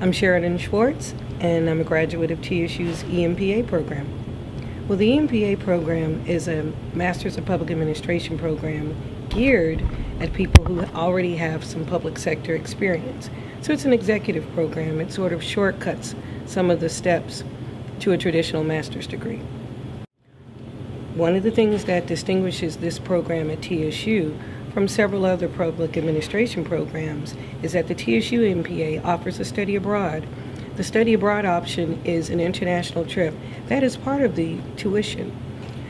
I'm Sherridan Schwartz, and I'm a graduate of TxSU's eMPA program. Well, the eMPA program is a Master's of Public Administration program geared at people who already have some public sector experience. So it's an executive program. It sort of shortcuts some of the steps to a traditional master's degree. One of the things that distinguishes this program at TxSU from several other public administration programs is that the TxSU eMPA offers a study abroad. The study abroad option is an international trip that is part of the tuition.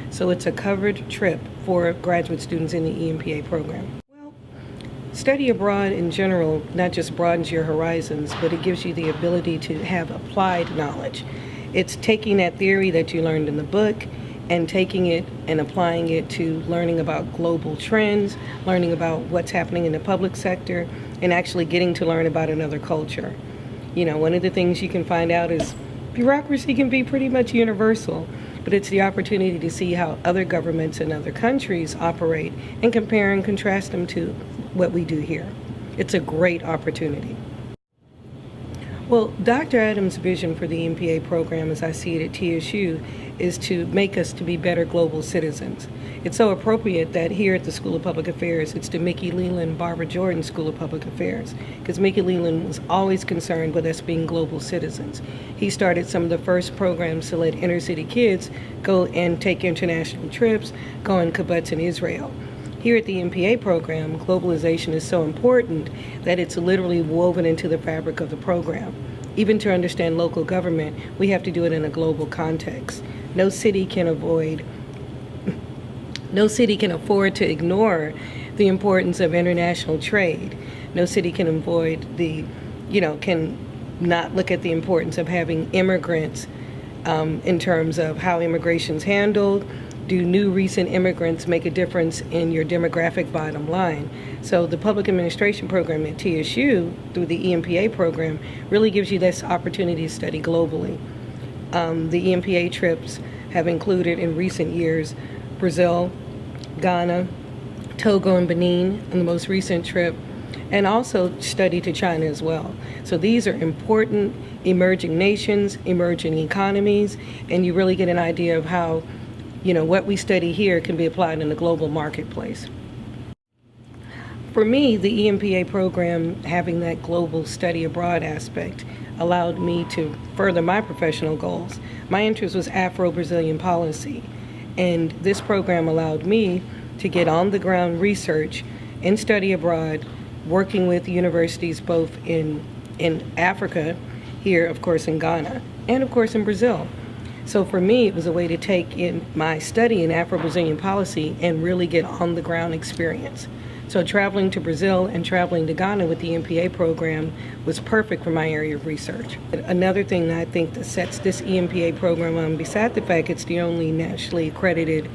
So it's a covered trip for graduate students in the eMPA program. Well, study abroad in general not just broadens your horizons, but it gives you the ability to have applied knowledge. It's taking that theory that you learned in the book and taking it and applying it to learning about global trends, learning about what's happening in the public sector, and actually getting to learn about another culture. You know, one of the things you can find out is bureaucracy can be pretty much universal, but it's the opportunity to see how other governments in other countries operate and compare and contrast them to what we do here. It's a great opportunity. Well, Dr. Adams' vision for the eMPA program, as I see it at TxSU, is to make us to be better global citizens. It's so appropriate that here at the School of Public Affairs, it's the Mickey Leland Barbara Jordan School of Public Affairs, because Mickey Leland was always concerned with us being global citizens. He started some of the first programs to let inner city kids go and take international trips, go on kibbutz in Israel. Here at the eMPA program, globalization is so important that it's literally woven into the fabric of the program. Even to understand local government, we have to do it in a global context. No city can afford to ignore the importance of international trade. No city can can not look at the importance of having immigrants in terms of how immigration's handled. Do new recent immigrants make a difference in your demographic bottom line? So the public administration program at TxSU through the eMPA program really gives you this opportunity to study globally. The eMPA trips have included in recent years Brazil, Ghana, Togo, and Benin in the most recent trip, and also study to China as well. So these are important emerging nations, emerging economies, and you really get an idea of how what we study here can be applied in the global marketplace. For me, the eMPA program, having that global study abroad aspect, allowed me to further my professional goals. My interest was Afro-Brazilian policy, and this program allowed me to get on-the-ground research and study abroad, working with universities both in Africa, here of course in Ghana, and of course in Brazil. So for me, it was a way to take in my study in Afro-Brazilian policy and really get on-the-ground experience. So traveling to Brazil and traveling to Ghana with the eMPA program was perfect for my area of research. Another thing that I think that sets this eMPA program on, beside the fact it's the only nationally accredited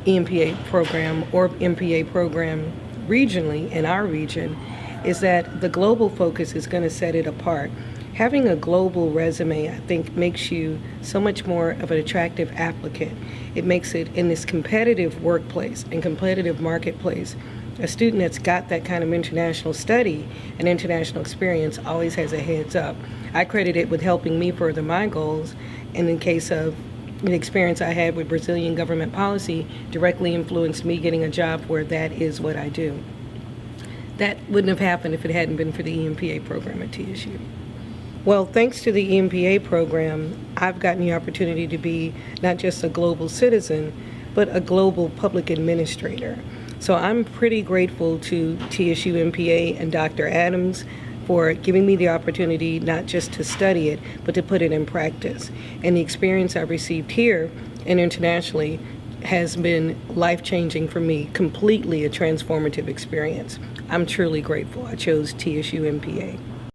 eMPA program or MPA program regionally in our region, is that the global focus is going to set it apart. Having a global resume, I think, makes you so much more of an attractive applicant. It makes it, in this competitive workplace and competitive marketplace, a student that's got that kind of international study and international experience always has a heads up. I credit it with helping me further my goals, and in case of the experience I had with Brazilian government policy directly influenced me getting a job where that is what I do. That wouldn't have happened if it hadn't been for the eMPA program at TxSU. Well, thanks to the eMPA program, I've gotten the opportunity to be not just a global citizen, but a global public administrator. So I'm pretty grateful to TxSU MPA and Dr. Adams for giving me the opportunity not just to study it, but to put it in practice. And the experience I've received here and internationally has been life-changing for me, completely a transformative experience. I'm truly grateful I chose TxSU MPA.